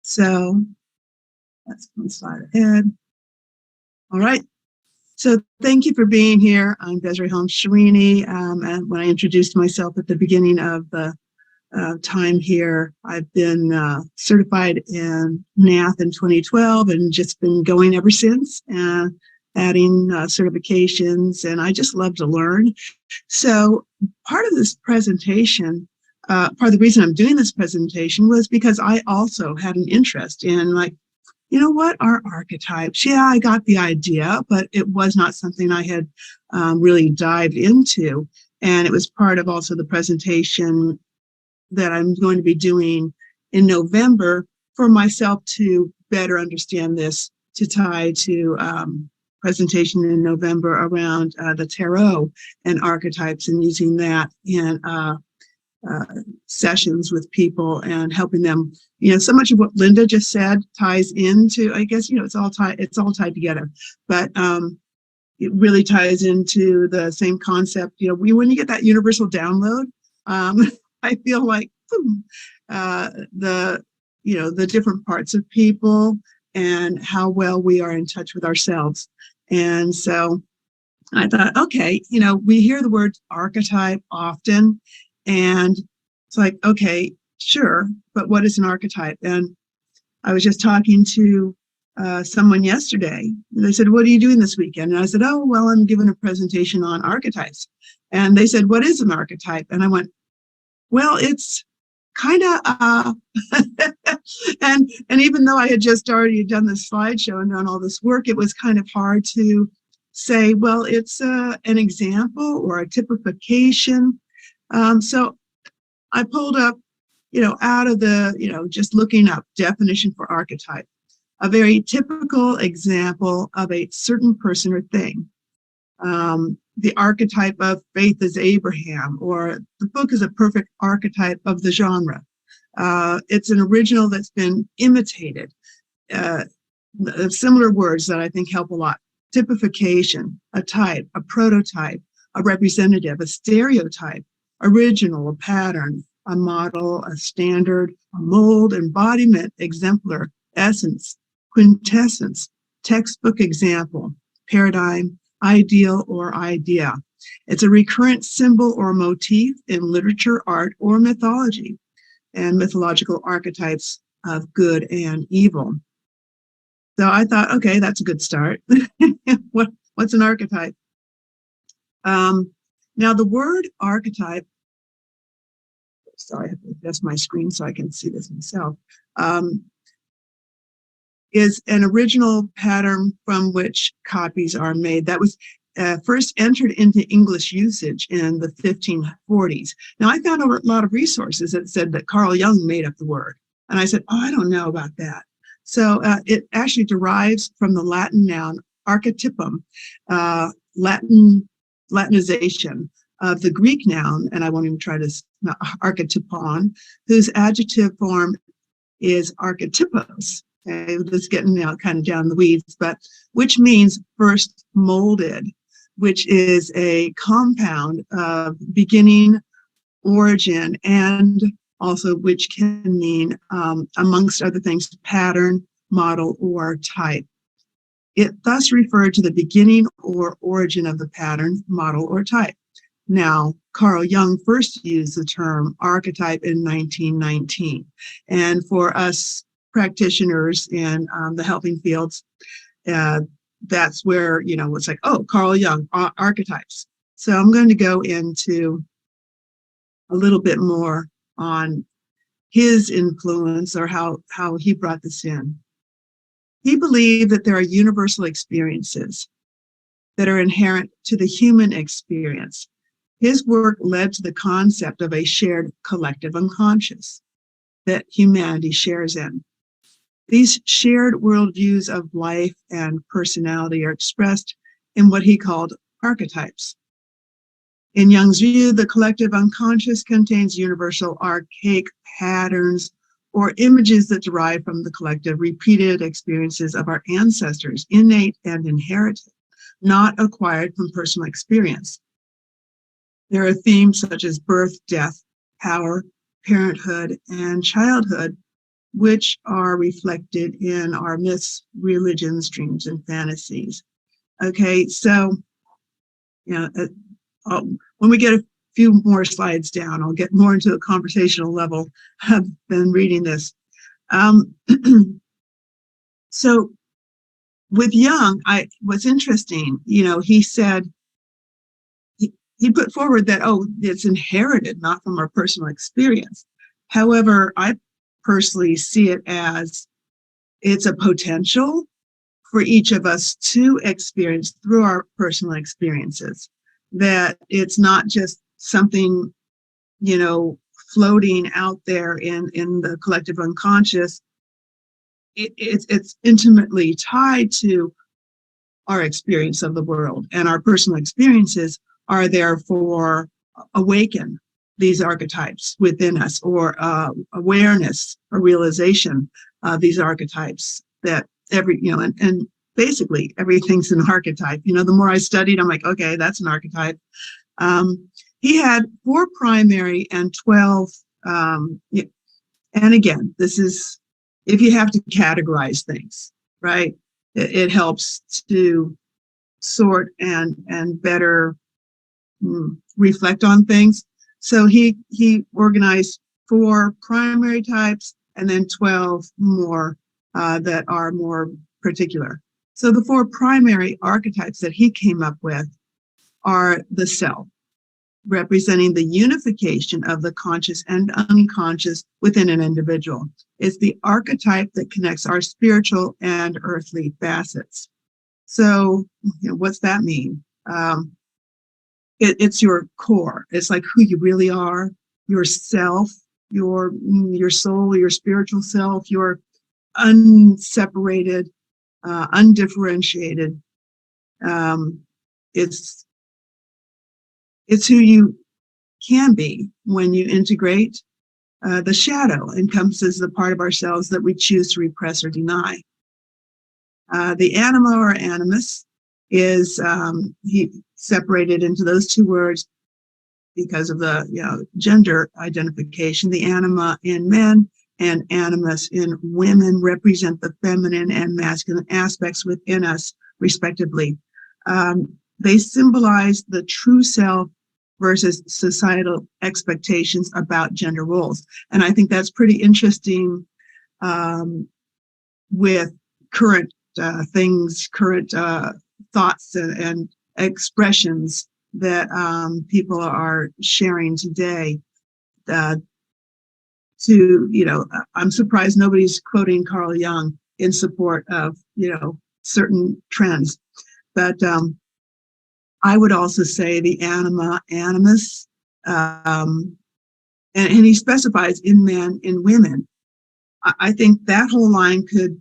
So that's one slide ahead. All right. So thank you for being here. I'm Desiree Holmes Scherini. And when I introduced myself at the beginning of the time here, I've been certified in math in 2012 and just been going ever since, adding certifications, and I just love to learn. So part of this presentation, part of the reason I'm doing this presentation was because I also had an interest in, like, you know, what are archetypes? Yeah, I got the idea, but it was not something I had really dived into. And it was part of also the presentation that I'm going to be doing in November for myself to better understand this, to tie to presentation in November around the tarot and archetypes, and using that in sessions with people and helping them. You know, so much of what Linda just said ties into, I guess, you know, it's all tied together, but it really ties into the same concept. You know, when you get that universal download, I feel like the different parts of people and how well we are in touch with ourselves. And so I thought, okay, you know, we hear the word archetype often, and it's like, okay, sure, but what is an archetype? And I was just talking to someone yesterday, and they said, what are you doing this weekend? And I said, oh, well, I'm giving a presentation on archetypes. And they said, what is an archetype? And I went, well, it's kind of, and even though I had just already done this slideshow and done all this work, it was kind of hard to say, well, it's an example or a typification. So I pulled up, you know, out of the, you know, just looking up definition for archetype, a very typical example of a certain person or thing. The archetype of faith is Abraham, or the book is a perfect archetype of the genre. It's an original that's been imitated. Similar words that I think help a lot. Typification, a type, a prototype, a representative, a stereotype, original, a pattern, a model, a standard, a mold, embodiment, exemplar, essence, quintessence, textbook example, paradigm, ideal, or idea. It's a recurrent symbol or motif in literature, art, or mythology, and mythological archetypes of good and evil. So I thought, okay, that's a good start. What's an archetype? Now, the word archetype, sorry, I have to adjust my screen so I can see this myself, is an original pattern from which copies are made. That was first entered into English usage in the 1540s. Now, I found a lot of resources that said that Carl Jung made up the word. And I said, oh, I don't know about that. So it actually derives from the Latin noun archetypum, Latinization of the Greek noun, and I won't even try to, archetypon, whose adjective form is archetypos. Okay, just getting now kind of down the weeds, but which means first molded, which is a compound of beginning, origin, and also which can mean, amongst other things, pattern, model, or type. It thus referred to the beginning or origin of the pattern, model, or type. Now, Carl Jung first used the term archetype in 1919. And for us practitioners in the helping fields, that's where, you know, it's like, oh, Carl Jung, archetypes. So I'm going to go into a little bit more on his influence, or how he brought this in. He believed that there are universal experiences that are inherent to the human experience. His work led to the concept of a shared collective unconscious that humanity shares in. These shared worldviews of life and personality are expressed in what he called archetypes. In Jung's view, the collective unconscious contains universal archaic patterns or images that derive from the collective repeated experiences of our ancestors, innate and inherited, not acquired from personal experience. There are themes such as birth, death, power, parenthood, and childhood which are reflected in our myths, religions, dreams, and fantasies. Okay, so when we get a few more slides down, I'll get more into a conversational level. I've been reading this. So with Jung, what's interesting, he said, he put forward that, it's inherited, not from our personal experience. However, I personally see it as it's a potential for each of us to experience through our personal experiences, that it's not just something, floating out there in the collective unconscious. It's intimately tied to our experience of the world, and our personal experiences are therefore awaken these archetypes within us, or awareness or realization of these archetypes, that and basically everything's an archetype. The more I studied, I'm like, okay, that's an archetype. He had 4 primary and 12, and again, this is, if you have to categorize things, right, it helps to sort and better reflect on things. So he organized 4 primary types and then 12 more that are more particular. So the 4 primary archetypes that he came up with are the self, representing the unification of the conscious and unconscious within an individual. It's the archetype that connects our spiritual and earthly facets. So, what's that mean? It's your core. It's like who you really are, yourself, your soul, your spiritual self, your unseparated, undifferentiated. It's who you can be when you integrate. The shadow encompasses the part of ourselves that we choose to repress or deny. The anima or animus is he separated into those 2 words because of the gender identification. The anima in men and animus in women represent the feminine and masculine aspects within us, respectively. They symbolize the true self versus societal expectations about gender roles. And I think that's pretty interesting with current things, current thoughts and expressions that people are sharing today. I'm surprised nobody's quoting Carl Jung in support of, certain trends. But I would also say the anima, animus, and he specifies in men, in women. I think that whole line could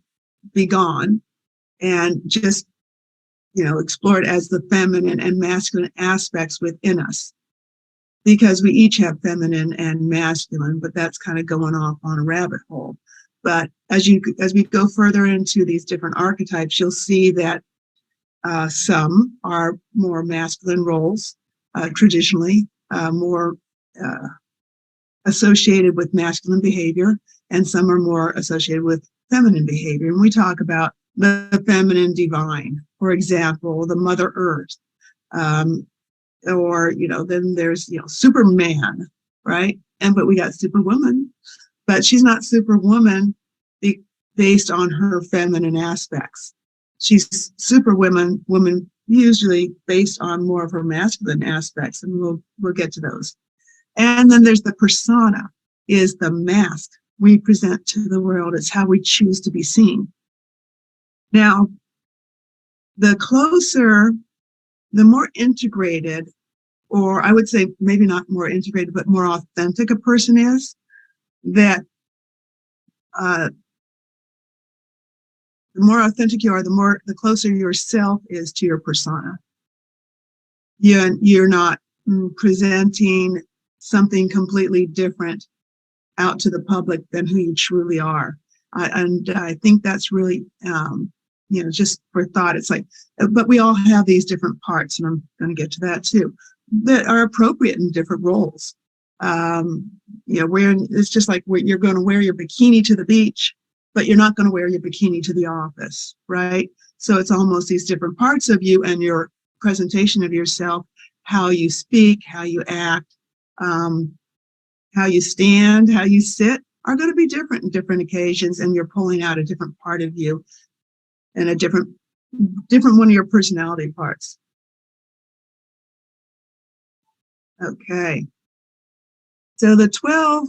be gone and just, explored as the feminine and masculine aspects within us, because we each have feminine and masculine, but that's kind of going off on a rabbit hole. But as we go further into these different archetypes, you'll see that some are more masculine roles, traditionally, more associated with masculine behavior, and some are more associated with feminine behavior. And we talk about the feminine divine, for example, the Mother Earth, or then there's Superman, right? But we got Superwoman, but she's not Superwoman based on her feminine aspects. She's Superwoman, woman usually based on more of her masculine aspects, and we'll get to those. And then there's the persona, is the mask we present to the world. It's how we choose to be seen. Now, the more integrated, or I would say maybe not more integrated, but more authentic a person is, that the more authentic you are, the closer yourself is to your persona. You're not presenting something completely different out to the public than who you truly are. And I think that's really, just for thought. It's like, but we all have these different parts, and I'm going to get to that too, that are appropriate in different roles. Wearing, it's just like you're going to wear your bikini to the beach, but you're not going to wear your bikini to the office, right? So it's almost these different parts of you and your presentation of yourself, how you speak, how you act, how you stand, how you sit, are going to be different in different occasions, and you're pulling out a different part of you and a different one of your personality parts. Okay. So the 12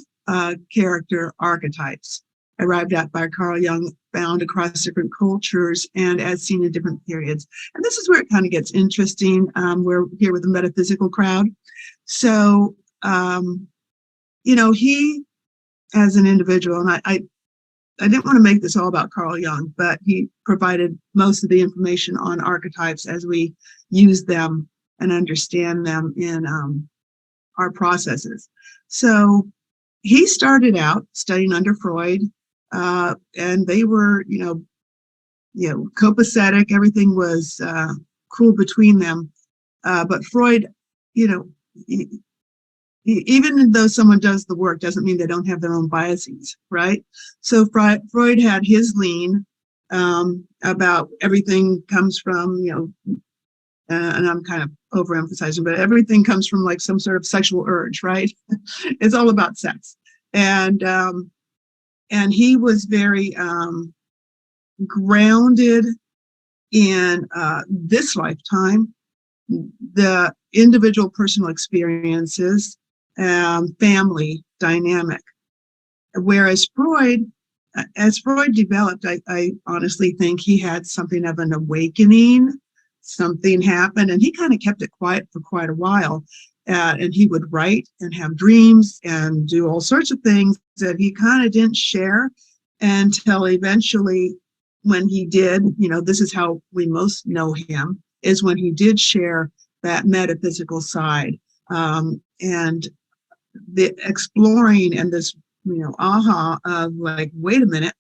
character archetypes arrived at by Carl Jung, found across different cultures and as seen in different periods. And this is where it kind of gets interesting. We're here with the metaphysical crowd. So, he, as an individual, and I didn't want to make this all about Carl Jung, but he provided most of the information on archetypes as we use them and understand them in our processes. So he started out studying under Freud, and they were, copacetic. Everything was cool between them. But Freud, even though someone does the work, doesn't mean they don't have their own biases, right? So Freud had his lean about everything comes from, and I'm kind of overemphasizing, but everything comes from like some sort of sexual urge, right? It's all about sex. And he was very grounded in this lifetime, the individual personal experiences, family dynamic. Whereas as Freud developed, I honestly think he had something of an awakening. Something happened, and he kind of kept it quiet for quite a while. And he would write and have dreams and do all sorts of things that he kind of didn't share until eventually, when he did, this is how we most know him, is when he did share that metaphysical side. And the exploring and this, aha of like, wait a minute,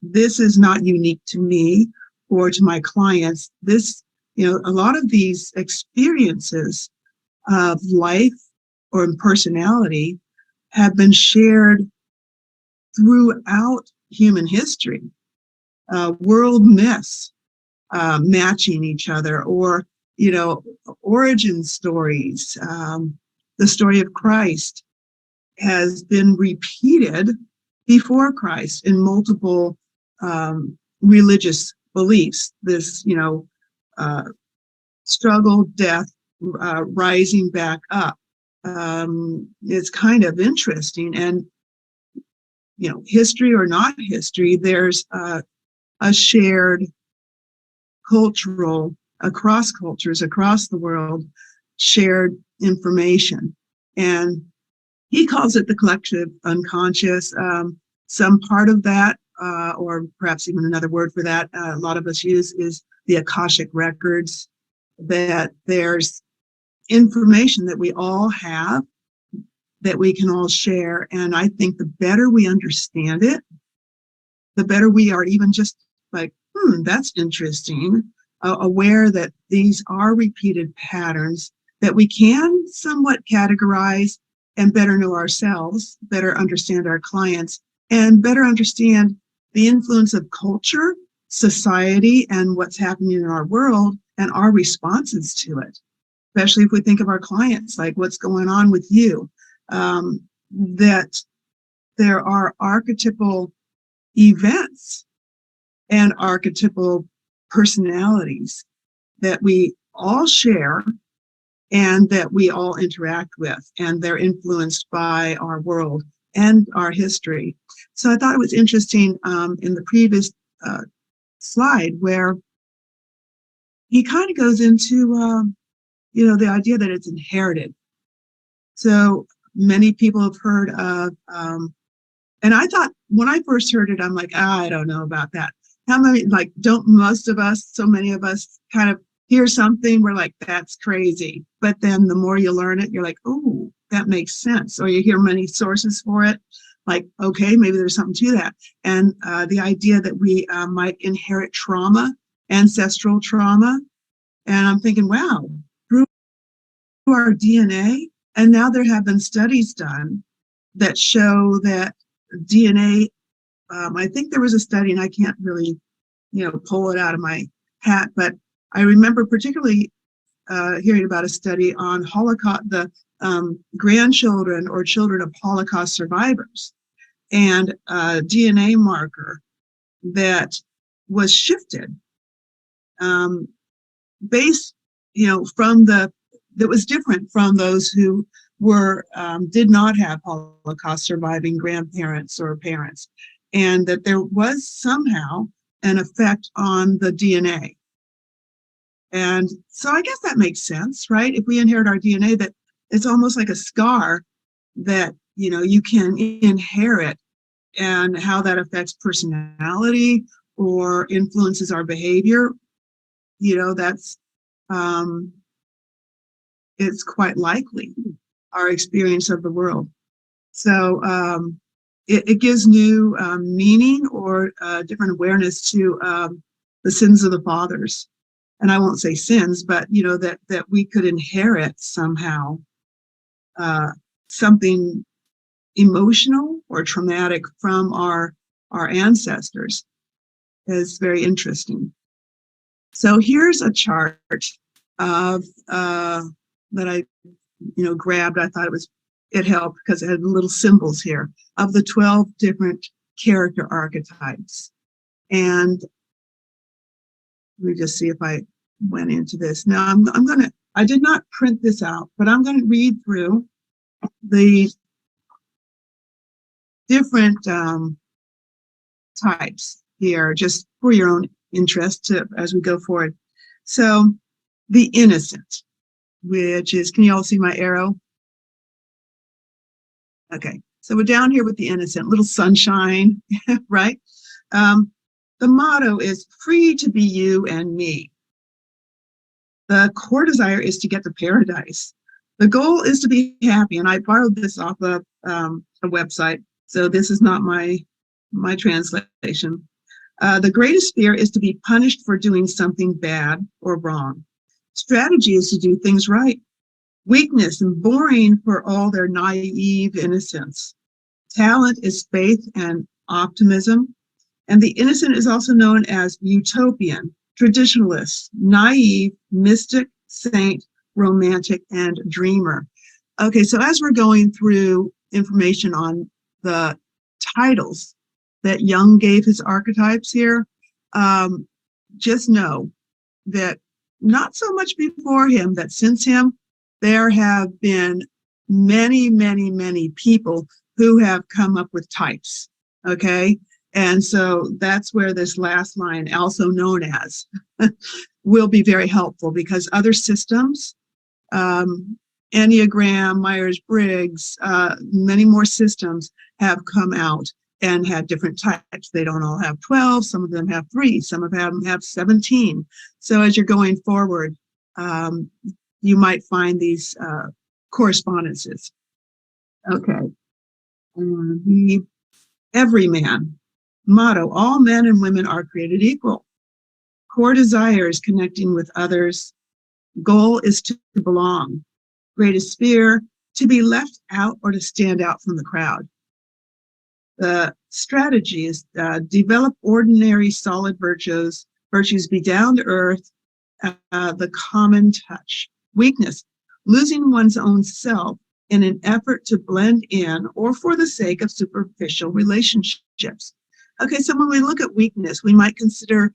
this is not unique to me or to my clients. This, a lot of these experiences of life or personality have been shared throughout human history. World myths matching each other, or, origin stories. The story of Christ has been repeated before Christ in multiple religious beliefs. This, struggle, death, rising back up. It's kind of interesting. And, history or not history, there's a shared cultural, across cultures, across the world, shared information. And he calls it the collective unconscious. Some part of that, or perhaps even another word for that, a lot of us use, is the Akashic records, that there's information that we all have that we can all share. And I think the better we understand it, the better we are even just like, that's interesting, aware that these are repeated patterns that we can somewhat categorize and better know ourselves, better understand our clients, and better understand the influence of culture, society, and what's happening in our world and our responses to it. Especially if we think of our clients, like what's going on with you, that there are archetypal events and archetypal personalities that we all share and that we all interact with, and they're influenced by our world and our history. So I thought it was interesting in the previous slide where he kind of goes into, the idea that it's inherited. So many people have heard of, and I thought when I first heard it, I'm like, I don't know about that. How many, like, don't most of us, so many of us kind of hear something, we're like, that's crazy. But then the more you learn it, you're like, oh, that makes sense. Or you hear many sources for it, like, okay, maybe there's something to that. And the idea that we might inherit trauma, ancestral trauma. And I'm thinking, wow, through our DNA, And now there have been studies done that show that DNA, I think there was a study, and I can't really, pull it out of my hat, but I remember particularly hearing about a study on Holocaust, the grandchildren or children of Holocaust survivors, and a DNA marker that was shifted based, from that was different from those who were did not have Holocaust surviving grandparents or parents, and that there was somehow an effect on the DNA. And so I guess that makes sense, right? If we inherit our DNA, that it's almost like a scar that, you can inherit, and how that affects personality or influences our behavior, that's, it's quite likely our experience of the world. So it gives new meaning or different awareness to the sins of the fathers. And I won't say sins, but that we could inherit somehow something emotional or traumatic from our ancestors is very interesting. So here's a chart of that I grabbed. I thought it helped because it had little symbols here of the 12 different character archetypes. And let me just see if I went into this. Now I did not print this out, but I'm going to read through the different types here, just for your own interest as we go forward. So the innocent, which is, can you all see my arrow? Okay, so we're down here with the innocent, little sunshine, right? The motto is free to be you and me. The core desire is to get to paradise. The goal is to be happy, and I borrowed this off of a website, so this is not my translation. The greatest fear is to be punished for doing something bad or wrong. Strategy is to do things right. Weakness and boring for all their naive innocence. Talent is faith and optimism. And the innocent is also known as utopian, traditionalist, naive, mystic, saint, romantic, and dreamer. Okay, so as we're going through information on the titles that Jung gave his archetypes here, just know that not so much before him, that since him, there have been many, many, many people who have come up with types, okay? And so that's where this last line, also known as, will be very helpful, because other systems, Enneagram, Myers-Briggs, many more systems have come out and had different types. They don't all have 12, some of them have 3, some of them have 17. So as you're going forward, you might find these correspondences. Okay. The everyman motto, all men and women are created equal. Core desire is connecting with others. Goal is to belong. Greatest fear, to be left out or to stand out from the crowd. The strategy is develop ordinary solid virtues, be down to earth, the common touch. Weakness, losing one's own self in an effort to blend in or for the sake of superficial relationships. Okay, so when we look at weakness, we might consider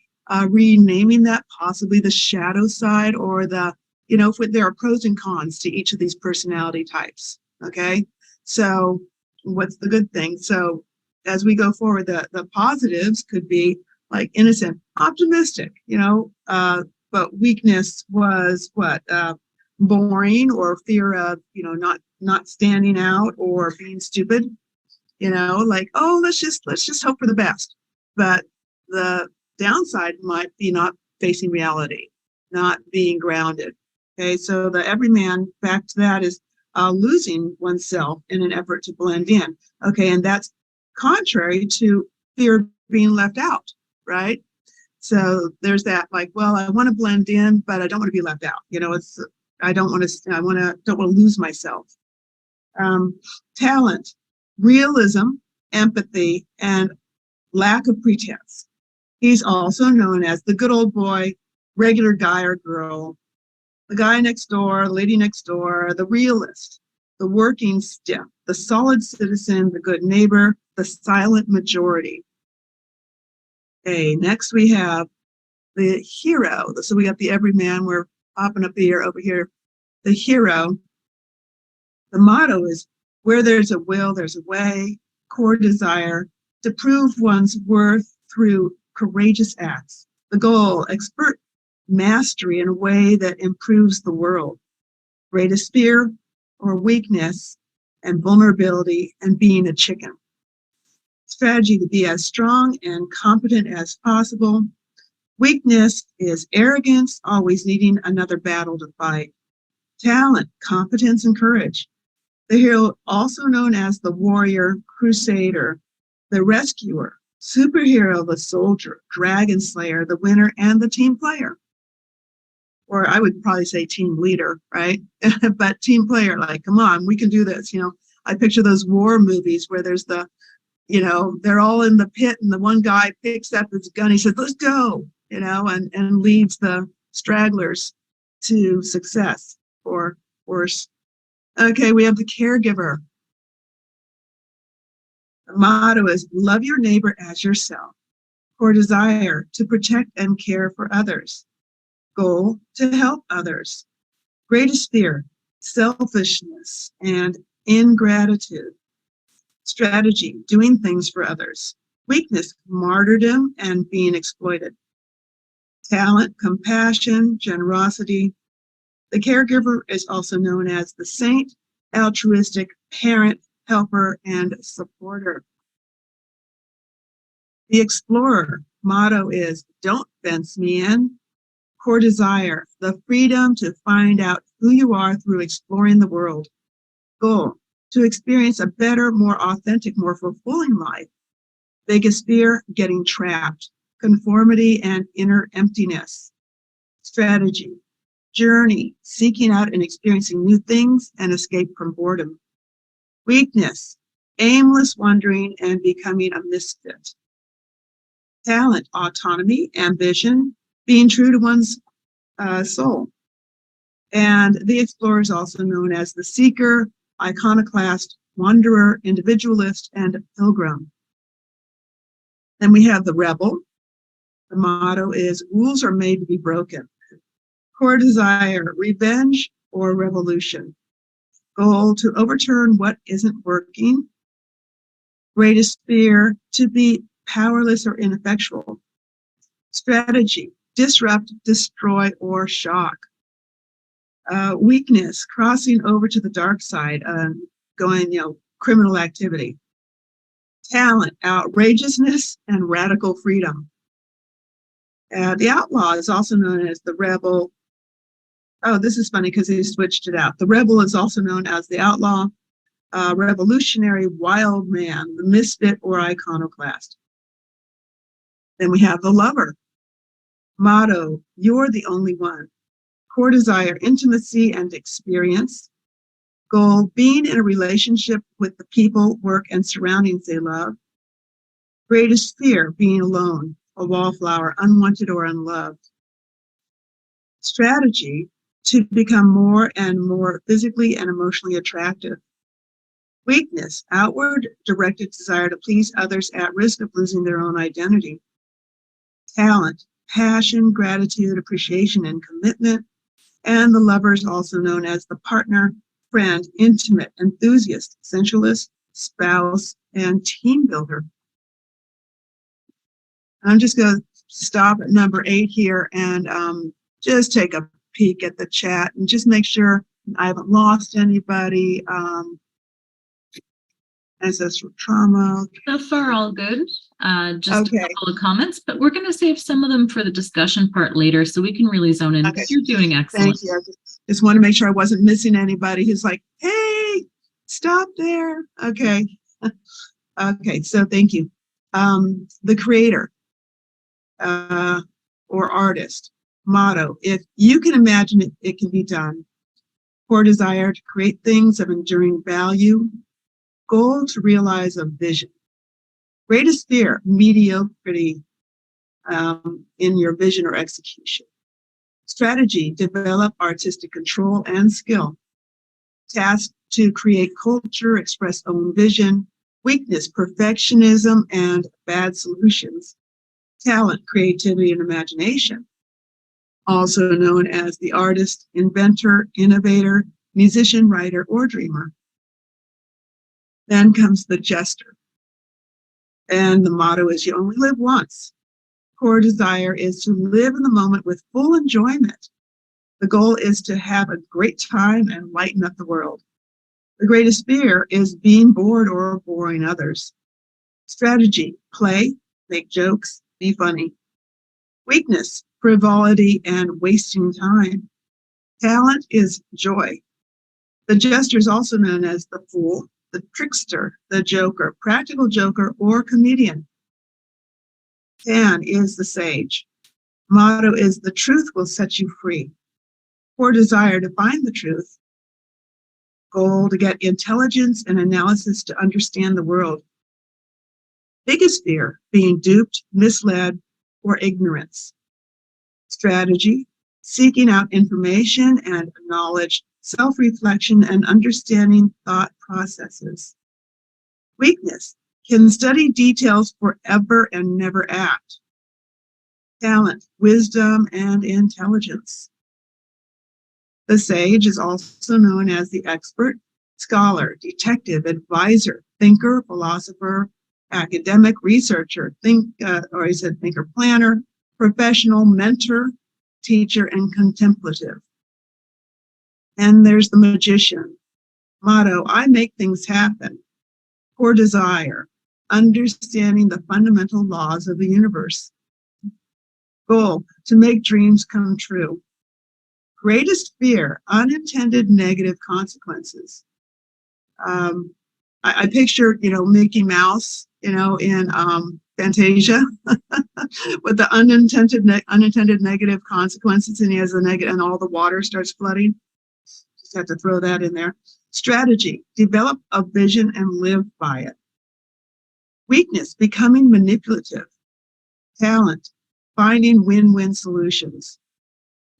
renaming that possibly the shadow side, or the, if there are pros and cons to each of these personality types, okay? So what's the good thing? So as we go forward, the positives could be like innocent, optimistic, but weakness was what? Boring, or fear of, not standing out or being stupid, like, oh, let's just hope for the best. But the downside might be not facing reality, not being grounded. Okay, so the everyman, back to that, is losing oneself in an effort to blend in. Okay, and that's contrary to fear of being left out, right? So there's that, like, well, I want to blend in, but I don't want to be left out. Don't want to lose myself. Talent, realism, empathy, and lack of pretense. He's also known as the good old boy, regular guy or girl, the guy next door, the lady next door, the realist, the working stiff, the solid citizen, the good neighbor, the silent majority. Okay, next we have the hero. So we got the everyman. We're popping up here over here. The hero. The motto is where there's a will, there's a way. Core desire to prove one's worth through courageous acts. The goal, expert mastery in a way that improves the world. Greatest fear or weakness and vulnerability and being a chicken. Strategy to be as strong and competent as possible. Weakness is arrogance, always needing another battle to fight. Talent, competence, and courage. The hero, also known as the warrior, crusader, the rescuer, superhero, the soldier, dragon slayer, the winner, and the team player. Or I would probably say team leader, right? But team player, like, come on, we can do this. I picture those war movies where there's they're all in the pit and the one guy picks up his gun. He says, let's go, and leads the stragglers to success or worse. Okay, we have the caregiver. The motto is love your neighbor as yourself. Core desire to protect and care for others. Goal to help others. Greatest fear, selfishness and ingratitude. Strategy, doing things for others. Weakness, martyrdom and being exploited. Talent, compassion, generosity. The caregiver is also known as the saint, altruistic, parent, helper, and supporter. The explorer, motto is don't fence me in. Core desire, the freedom to find out who you are through exploring the world. Goal, to experience a better, more authentic, more fulfilling life. Biggest fear, getting trapped. Conformity and inner emptiness. Strategy, journey, seeking out and experiencing new things and escape from boredom. Weakness, aimless wandering and becoming a misfit. Talent, autonomy, ambition, being true to one's soul. And the explorer is also known as the seeker, iconoclast, wanderer, individualist, and pilgrim. Then we have the rebel. The motto is rules are made to be broken. Core desire, revenge or revolution. Goal, to overturn what isn't working. Greatest fear, to be powerless or ineffectual. Strategy, disrupt, destroy, or shock. Weakness, crossing over to the dark side, going, criminal activity. Talent, outrageousness, and radical freedom. The outlaw is also known as the rebel. Oh, this is funny because he switched it out. The rebel is also known as the outlaw, revolutionary, wild man, the misfit or iconoclast. Then we have the lover. Motto, you're the only one. Core desire, intimacy and experience. Goal, being in a relationship with the people, work, and surroundings they love. Greatest fear, being alone, a wallflower, unwanted or unloved. Strategy, to become more and more physically and emotionally attractive. Weakness, outward directed desire to please others at risk of losing their own identity. Talent, passion, gratitude, appreciation, and commitment. And the lover is also known as the partner, friend, intimate, enthusiast, sensualist, spouse, and team builder. I'm just going to stop at number 8 here and just take a peek at the chat and just make sure I haven't lost anybody. Ancestral trauma. So far, all good. Just a couple of comments, but we're going to save some of them for the discussion part later so we can really zone in. Okay. You're doing excellent. Thank you. I just want to make sure I wasn't missing anybody who's like, hey, stop there. Okay. Okay, so thank you. The creator or artist, motto, if you can imagine it, it can be done. core desire to create things of enduring value, goal to realize a vision. Greatest fear, mediocrity in your vision or execution. Strategy, develop artistic control and skill. Task to create culture, express own vision. Weakness, perfectionism and bad solutions. Talent, creativity and imagination. Also known as the artist, inventor, innovator, musician, writer, or dreamer. Then comes the jester. And the motto is, you only live once. Core desire is to live in the moment with full enjoyment. The goal is to have a great time and lighten up the world. The greatest fear is being bored or boring others. Strategy, play, make jokes, be funny. Weakness, frivolity and wasting time. Talent is joy. The jester is also known as the fool, the trickster, the joker, practical joker, or comedian. Pan is the sage. Motto is, the truth will set you free. Core desire to find the truth. Goal to get intelligence and analysis to understand the world. Biggest fear, being duped, misled, or ignorance. Strategy, seeking out information and knowledge, self-reflection, and understanding thought processes. Weakness, can study details forever and never act. Talent, wisdom, and intelligence. The sage is also known as the expert, scholar, detective, advisor, thinker, philosopher, academic, researcher, thinker, planner, professional, mentor, teacher, and contemplative. And there's the magician. Motto, I make things happen. Core desire, understanding the fundamental laws of the universe. Goal, to make dreams come true. Greatest fear, unintended negative consequences. I pictured, Mickey Mouse, in Fantasia with the unintended negative consequences, and he has and all the water starts flooding. Just have to throw that in there. Strategy, develop a vision and live by it. Weakness, becoming manipulative. Talent, finding win-win solutions.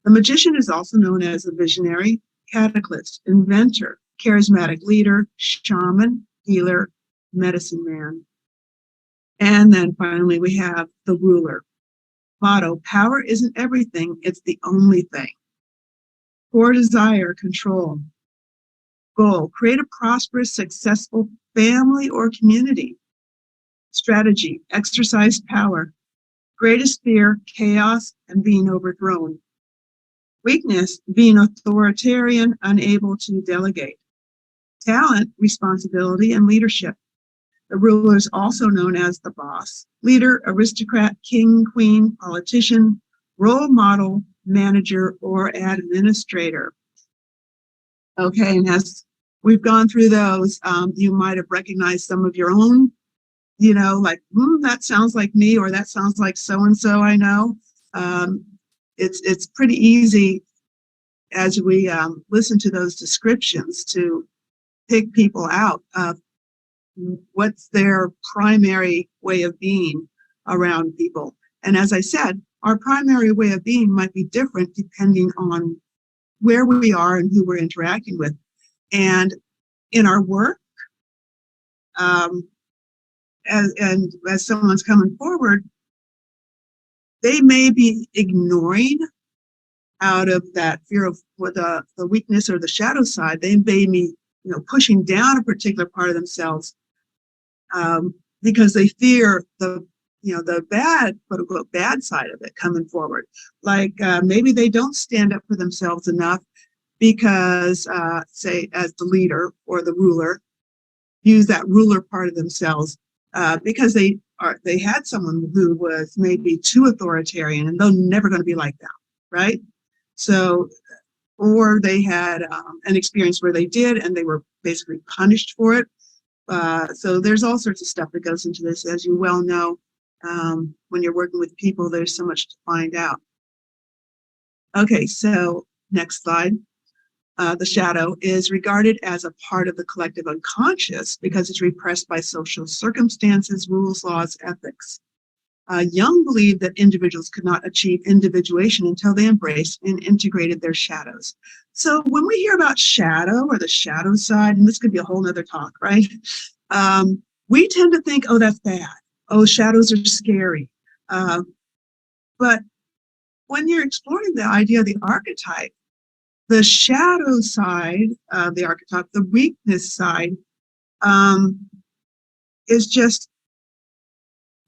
The magician is also known as a visionary, catalyst, inventor, charismatic leader, shaman, healer, medicine man. And then finally we have the ruler. Motto, power isn't everything, it's the only thing. Core desire, control. Goal, create a prosperous, successful family or community. Strategy, exercise power. Greatest fear, chaos and being overthrown. Weakness, being authoritarian, unable to delegate. Talent, responsibility, and leadership. The ruler is also known as the boss, leader, aristocrat, king, queen, politician, role model, manager, or administrator. Okay, and as we've gone through those, you might have recognized some of your own, like, that sounds like me, or that sounds like so-and-so I know. It's pretty easy as we listen to those descriptions to pick people out of what's their primary way of being around people. And as I said, our primary way of being might be different depending on where we are and who we're interacting with. And in our work, as someone's coming forward, they may be ignoring out of that fear of what the weakness or the shadow side. They may be, pushing down a particular part of themselves because they fear the bad, quote unquote, bad side of it coming forward. Like maybe they don't stand up for themselves enough because, say, as the leader or the ruler, use that ruler part of themselves because they had someone who was maybe too authoritarian, and they're never going to be like that, right? So, or they had an experience where they did, and they were basically punished for it. So there's all sorts of stuff that goes into this, as you well know. When you're working with people, there's so much to find out. Okay, so next slide. the shadow, is regarded as a part of the collective unconscious because it's repressed by social circumstances, rules, laws, ethics. Jung believed that individuals could not achieve individuation until they embraced and integrated their shadows. So when we hear about shadow or the shadow side, and this could be a whole nother talk, right? We tend to think, oh, that's bad. Oh, shadows are scary. But when you're exploring the idea of the archetype, the shadow side of the archetype, the weakness side, is just,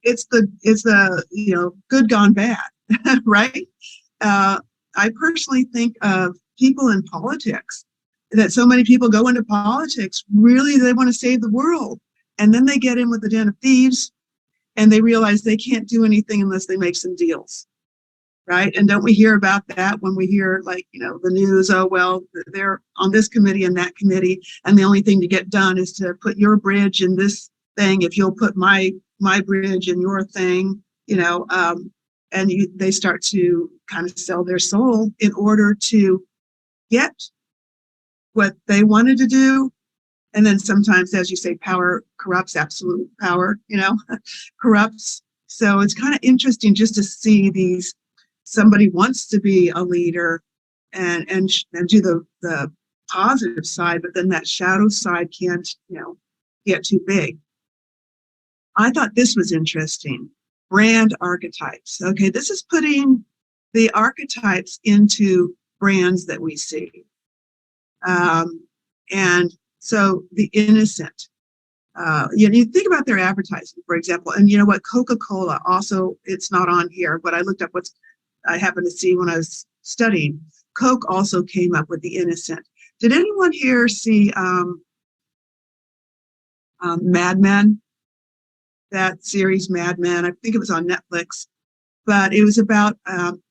it's the good gone bad, right? I personally think of people in politics, that so many people go into politics, really they want to save the world. And then they get in with the den of thieves and they realize they can't do anything unless they make some deals, right? And don't we hear about that when we hear, like, the news, oh, well, they're on this committee and that committee, and the only thing to get done is to put your bridge in this thing if you'll put my bridge in your thing, and they start to kind of sell their soul in order to get what they wanted to do. And then sometimes, as you say, power corrupts, absolute power, corrupts. So it's kind of interesting just to see these, somebody wants to be a leader and do the positive side, but then that shadow side can't, get too big. I thought this was interesting. Brand archetypes. Okay, this is putting the archetypes into brands that we see. And so the innocent, you think about their advertising, for example, and you know what, Coca-Cola also, it's not on here, but I looked up what I happened to see when I was studying. Coke also came up with the innocent. Did anyone here see Mad Men? That series, Mad Men, I think it was on Netflix, but it was about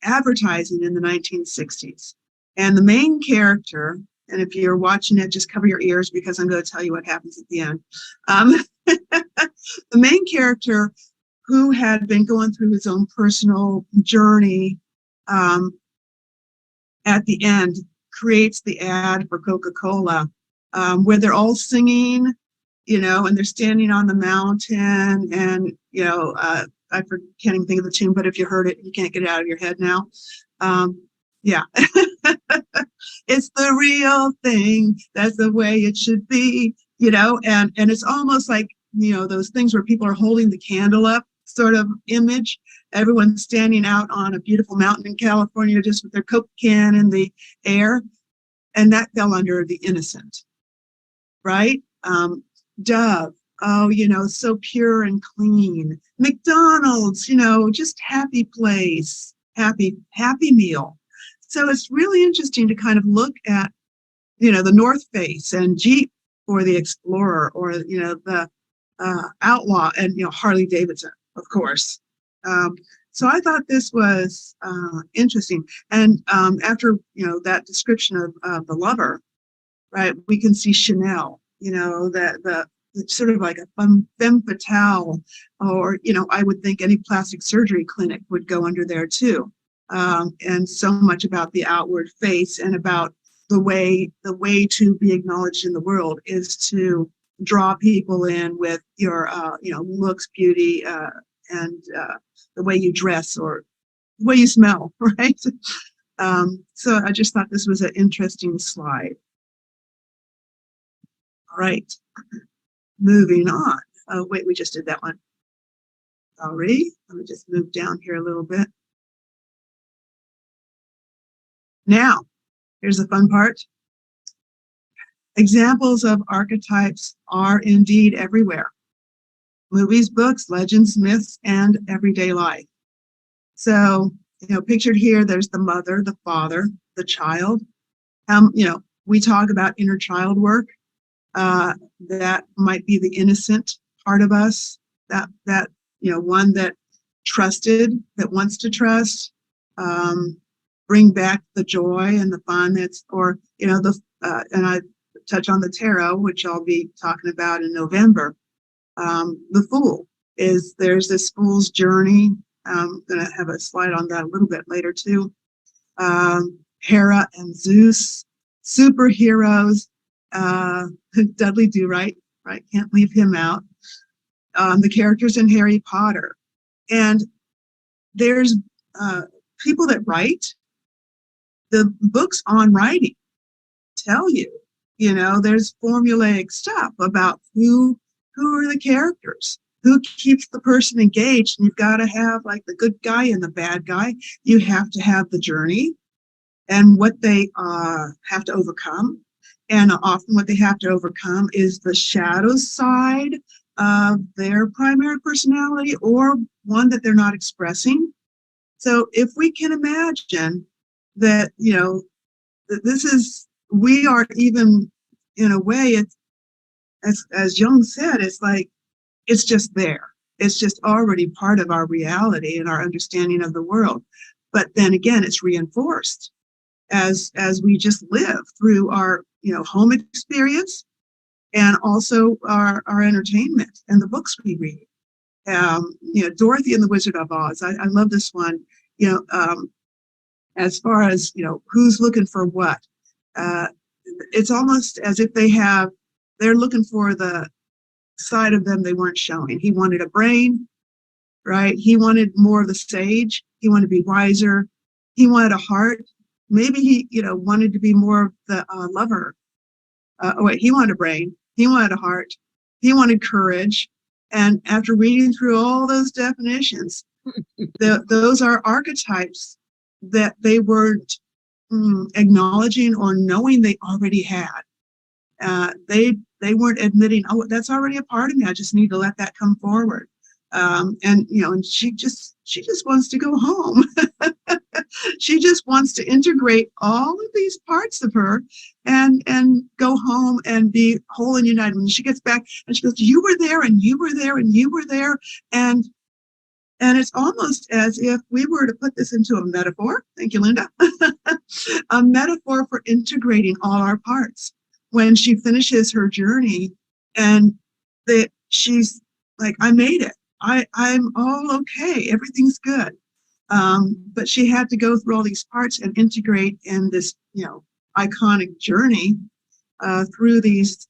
advertising in the 1960s. And the main character, and if you're watching it, just cover your ears because I'm going to tell you what happens at the end. The main character, who had been going through his own personal journey, at the end creates the ad for Coca-Cola, where they're all singing, and they're standing on the mountain, and, I can't even think of the tune, but if you heard it, you can't get it out of your head now. Yeah. It's the real thing. That's the way it should be, and it's almost like, those things where people are holding the candle up sort of image. Everyone's standing out on a beautiful mountain in California just with their Coke can in the air. And that fell under the innocent, right? Dove, oh, so pure and clean. McDonald's, just happy place, happy meal. So it's really interesting to kind of look at, the North Face and Jeep for the Explorer, or, the Outlaw, and, Harley Davidson, of course. So I thought this was interesting. And after, that description of the lover, right, we can see Chanel, that it's sort of like a femme fatale, or, I would think any plastic surgery clinic would go under there too. And so much about the outward face, and about the way to be acknowledged in the world is to draw people in with your, looks, beauty, and the way you dress, or the way you smell, right? So I just thought this was an interesting slide. All right, moving on. Oh, wait, we just did that one. Sorry, let me just move down here a little bit. Now, here's the fun part. Examples of archetypes are indeed everywhere. Movies, books, legends, myths, and everyday life. So, pictured here, there's the mother, the father, the child. We talk about inner child work. That might be the innocent part of us, that one that trusted, that wants to trust, bring back the joy and the fun and I touch on the tarot, which I'll be talking about in November. The Fool there's this fool's journey. I'm going to have a slide on that a little bit later too. Hera and Zeus, superheroes, Dudley Do-Right, right? Can't leave him out. The characters in Harry Potter. And there's people that write the books on writing tell you, there's formulaic stuff about who are the characters, who keeps the person engaged. And you've got to have like the good guy and the bad guy. You have to have the journey and what they have to overcome. And often what they have to overcome is the shadow side of their primary personality or one that they're not expressing. So if we can imagine that, we are even in a way, it's, as Jung said, it's like, it's just there. It's just already part of our reality and our understanding of the world. But then again, it's reinforced as we just live through our, home experience and also our entertainment and the books we read. Dorothy and the Wizard of Oz. I love this one. As far as, who's looking for what, it's almost as if they're looking for the side of them they weren't showing. He wanted a brain, right? He wanted more of the sage. He wanted to be wiser. He wanted a heart. Maybe he, wanted to be more of the lover. He wanted a brain. He wanted a heart. He wanted courage. And after reading through all those definitions, those are archetypes that they weren't acknowledging or knowing they already had. They weren't admitting, oh, that's already a part of me. I just need to let that come forward. And she just wants to go home. She just wants to integrate all of these parts of her and go home and be whole and united. When she gets back and she goes, you were there and you were there and you were there. And it's almost as if we were to put this into a metaphor. Thank you, Linda. A metaphor for integrating all our parts. When she finishes her journey and she's like, I made it. I'm all okay. Everything's good. But she had to go through all these parts and integrate in this, iconic journey through these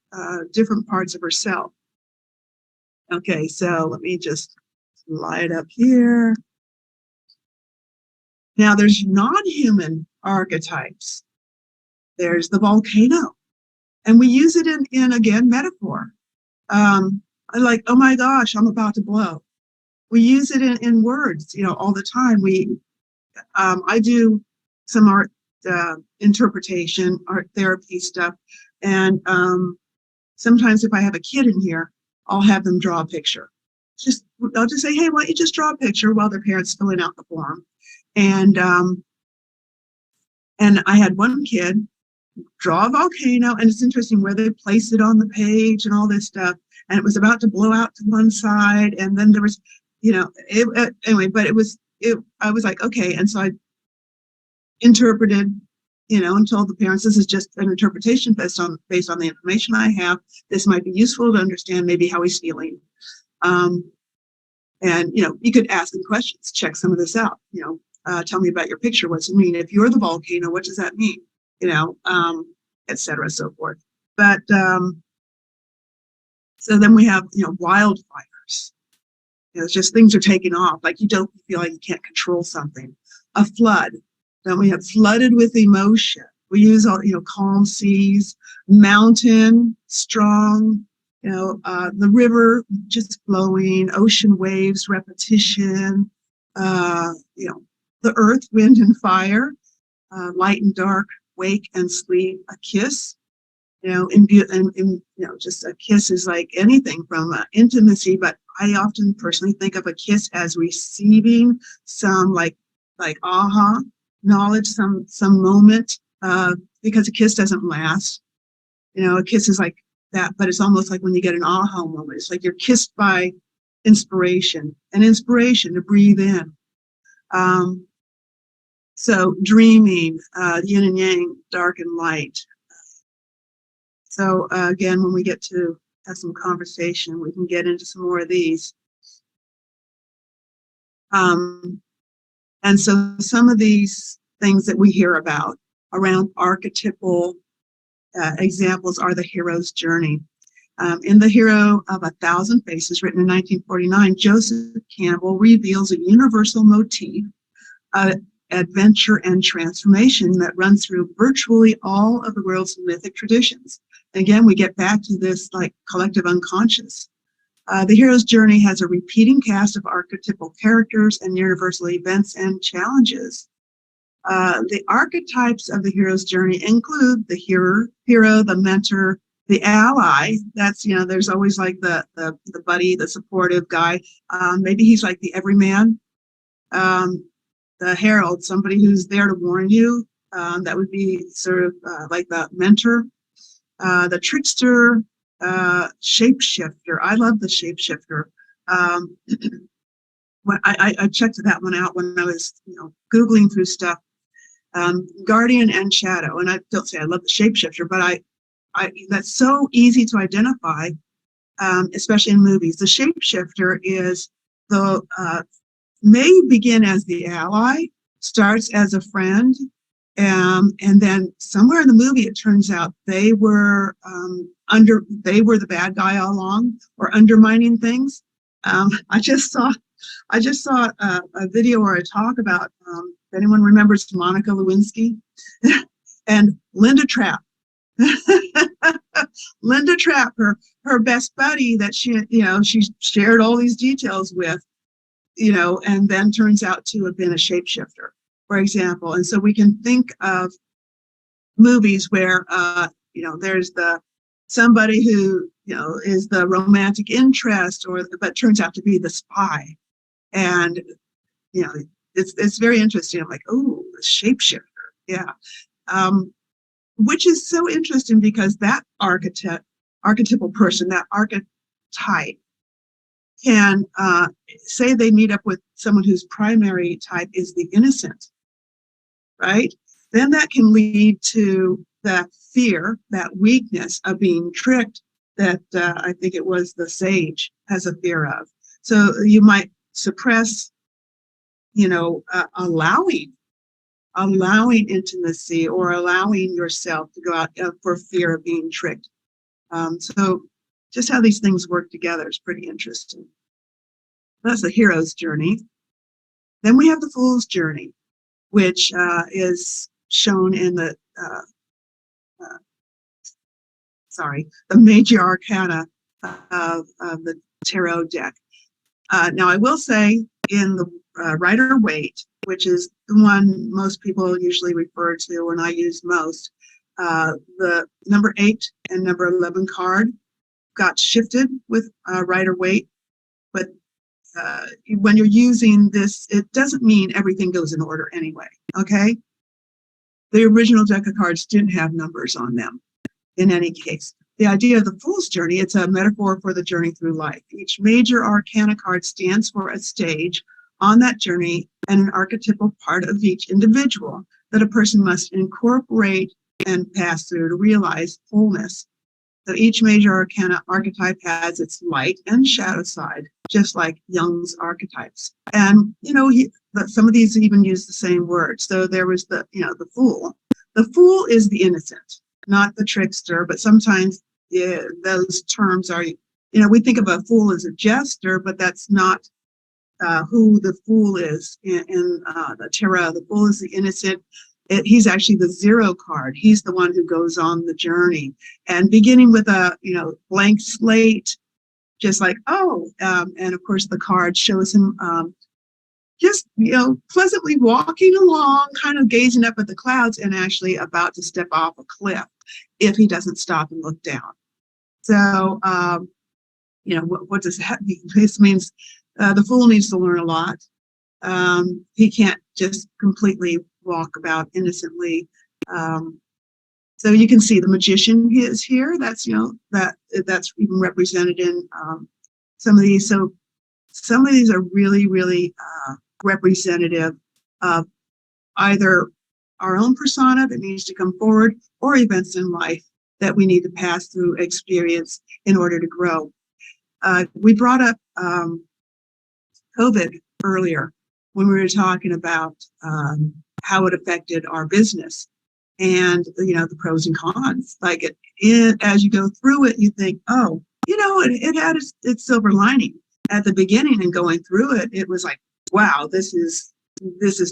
different parts of herself. Okay, so let me just slide up here. Now there's non-human archetypes. There's the volcano. And we use it in again, metaphor. Like, oh my gosh, I'm about to blow. We use it in words, all the time. I do some art interpretation, art therapy stuff. And sometimes if I have a kid in here, I'll have them draw a picture. I'll just say, hey, why don't you just draw a picture while their parents filling out the form. And I had one kid draw a volcano, and it's interesting where they place it on the page and all this stuff. And it was about to blow out to one side, and then there was, anyway. But I was like, okay, and so I interpreted, and told the parents this is just an interpretation based on the information I have. This might be useful to understand maybe how he's feeling. And you could ask him questions, check some of this out. Tell me about your picture. What's it mean? If you're the volcano, what does that mean? Et cetera, so forth. But so then we have, wildfires. It's just things are taking off. Like you don't feel like you can't control something. A flood. Then we have flooded with emotion. We use all, calm seas, mountain, strong, the river just flowing, ocean waves, repetition, the earth, wind, and fire, light and dark, wake and sleep, a kiss, just a kiss is like anything from intimacy, but I often personally think of a kiss as receiving some like aha knowledge, some moment, because a kiss doesn't last. A kiss is like that, but it's almost like when you get an aha moment, it's like you're kissed by inspiration, and inspiration to breathe in. So dreaming, yin and yang, dark and light. So again, when we get to have some conversation, we can get into some more of these. And so some of these things that we hear about around archetypal examples are the hero's journey. In The Hero of a Thousand Faces, written in 1949, Joseph Campbell reveals a universal motif, adventure and transformation that runs through virtually all of the world's mythic traditions. And again, we get back to this like collective unconscious. The hero's journey has a repeating cast of archetypal characters and universal events and challenges. The archetypes of the hero's journey include the hero, the mentor, the ally. That's, there's always like the buddy, the supportive guy. Maybe he's like the everyman. The herald, somebody who's there to warn you. That would be sort of like the mentor. The trickster, shapeshifter. I love the shapeshifter. When I checked that one out when I was, Googling through stuff. Guardian and shadow. And I don't say I love the shapeshifter, but I that's so easy to identify, especially in movies. The shapeshifter is the may begin as the ally, starts as a friend, and then somewhere in the movie it turns out they were the bad guy all along, or undermining things. I just saw a video or a talk about if anyone remembers Monica Lewinsky and Linda Trapp. Linda Trapp, her best buddy that she shared all these details with, and then turns out to have been a shapeshifter, for example. And so we can think of movies where there's somebody who is the romantic interest, but turns out to be the spy, and it's very interesting. I'm like, oh, the shapeshifter, yeah. Which is so interesting because that archetypal person, that archetype, can say they meet up with someone whose primary type is the innocent, right? Then that can lead to that fear, that weakness of being tricked that I think it was the sage has a fear of. So you might suppress, allowing intimacy or allowing yourself to go out for fear of being tricked. So just how these things work together is pretty interesting. That's the hero's journey. Then we have the fool's journey, which is shown in the major arcana of the tarot deck. Now, I will say in the Rider-Waite, which is the one most people usually refer to and I use most, the number 8 and number 11 card got shifted with Rider-Waite, but when you're using this, it doesn't mean everything goes in order anyway, okay? The original deck of cards didn't have numbers on them in any case. The idea of the Fool's Journey, it's a metaphor for the journey through life. Each major arcana card stands for a stage on that journey and an archetypal part of each individual that a person must incorporate and pass through to realize wholeness. So each major arcana archetype has its light and shadow side, just like Jung's archetypes. And, some of these even use the same word. So there was the fool. The fool is the innocent, not the trickster, but sometimes those terms are, we think of a fool as a jester, but that's not who the fool is in the tarot. The fool is the innocent. He's actually the 0 card. He's the one who goes on the journey, and beginning with a blank slate, just like and of course the card shows him just pleasantly walking along, kind of gazing up at the clouds, and actually about to step off a cliff if he doesn't stop and look down. So what does that mean? This means the fool needs to learn a lot. He can't just completely walk about innocently. So you can see the magician is here. That's that's even represented in some of these. So some of these are really, really representative of either our own persona that needs to come forward or events in life that we need to pass through experience in order to grow. We brought up COVID earlier when we were talking about how it affected our business. and the pros and cons. Like as you go through it, you think, oh, it had its silver lining at the beginning, and going through it, it was like, wow, this is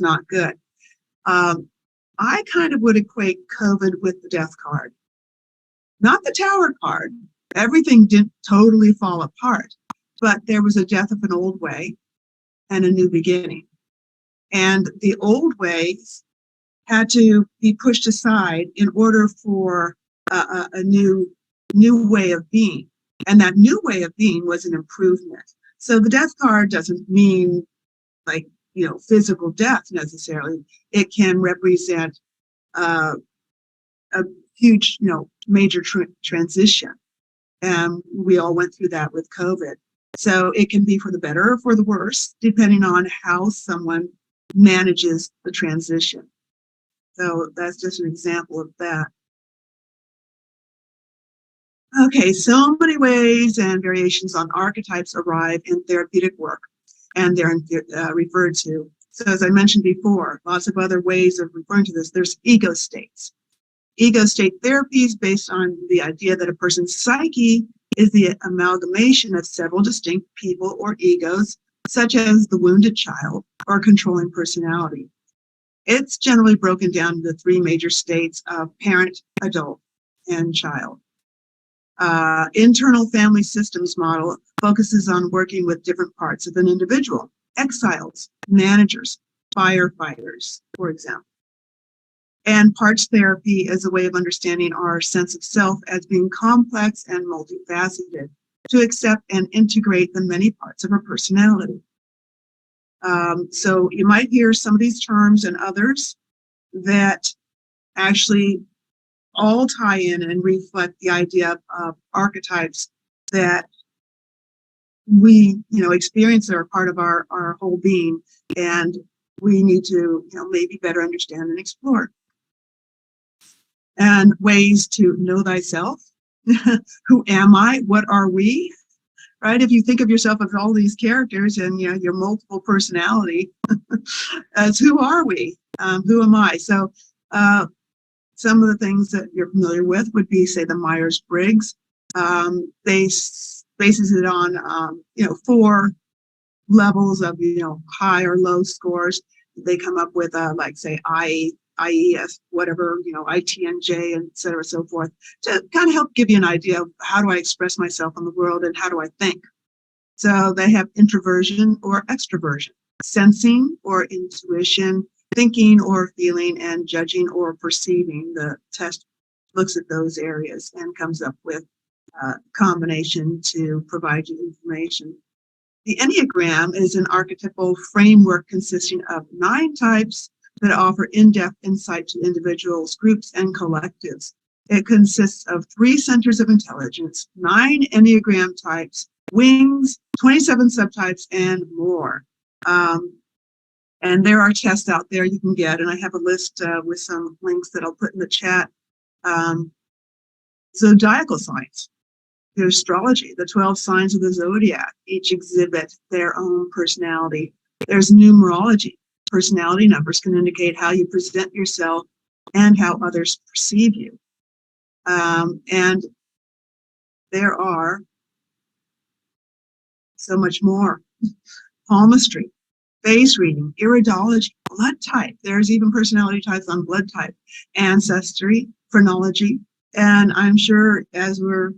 not good. I kind of would equate COVID with the death card, not the tower card. Everything didn't totally fall apart, but there was a death of an old way and a new beginning. And the old ways had to be pushed aside in order for a new way of being. And that new way of being was an improvement. So the death card doesn't mean like, physical death necessarily. It can represent a huge, major transition. And we all went through that with COVID. So it can be for the better or for the worse, depending on how someone manages the transition. So that's just an example of that. Okay, so many ways and variations on archetypes arrive in therapeutic work, and they're referred to. So as I mentioned before, lots of other ways of referring to this. There's ego states. Ego state therapy is based on the idea that a person's psyche is the amalgamation of several distinct people or egos, such as the wounded child or controlling personality. It's generally broken down into three major states of parent, adult, and child. Internal family systems model focuses on working with different parts of an individual, exiles, managers, firefighters, for example. And parts therapy is a way of understanding our sense of self as being complex and multifaceted, to accept and integrate the many parts of our personality. So you might hear some of these terms and others that actually all tie in and reflect the idea of archetypes that we, experience that are part of our whole being, and we need to, maybe better understand and explore. And ways to know thyself. Who am I? What are we? Right? If you think of yourself as all these characters and your multiple personality, as who are we? Who am I? So some of the things that you're familiar with would be, say, the Myers-Briggs. Bases it on 4 levels of high or low scores. They come up with like, say, IES, whatever, ITNJ, and et cetera, so forth, to kind of help give you an idea of how do I express myself in the world and how do I think. So they have introversion or extroversion, sensing or intuition, thinking or feeling, and judging or perceiving. The test looks at those areas and comes up with a combination to provide you information. The Enneagram is an archetypal framework consisting of 9 types that offer in-depth insight to individuals, groups, and collectives. It consists of 3 centers of intelligence, 9 Enneagram types, wings, 27 subtypes, and more. And there are tests out there you can get, and I have a list with some links that I'll put in the chat. Zodiacal signs. There's astrology, the 12 signs of the zodiac. Each exhibit their own personality. There's numerology. Personality numbers can indicate how you present yourself and how others perceive you. And there are so much more. Palmistry, face reading, iridology, blood type. There's even personality types on blood type, ancestry, phrenology. And I'm sure as we're,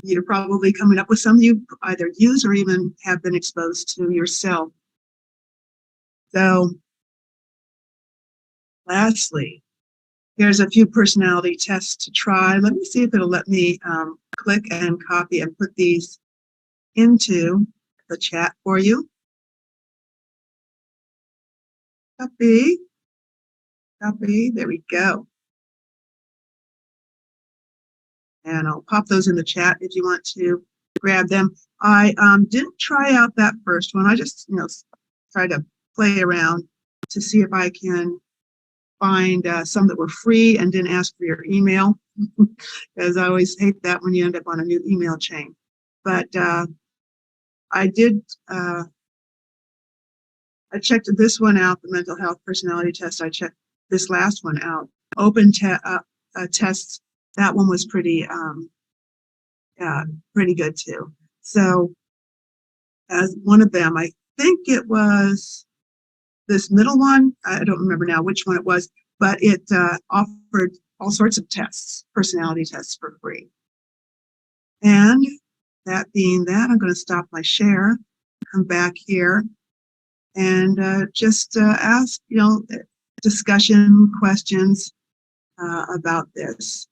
you're probably coming up with some you either use or even have been exposed to yourself. So lastly, here's a few personality tests to try. Let me see if it'll let me click and copy and put these into the chat for you. Copy, there we go. And I'll pop those in the chat if you want to grab them. I didn't try out that first one. I just, tried to play around to see if I can find some that were free and didn't ask for your email, because I always hate that when you end up on a new email chain. But I did, I checked this one out, the mental health personality test. I checked this last one out, open tests. That one was pretty good too. So as one of them, I think it was this middle one. I don't remember now which one it was, but it offered all sorts of tests, personality tests for free. And that being that, I'm going to stop my share, come back here, and just ask, discussion questions about this.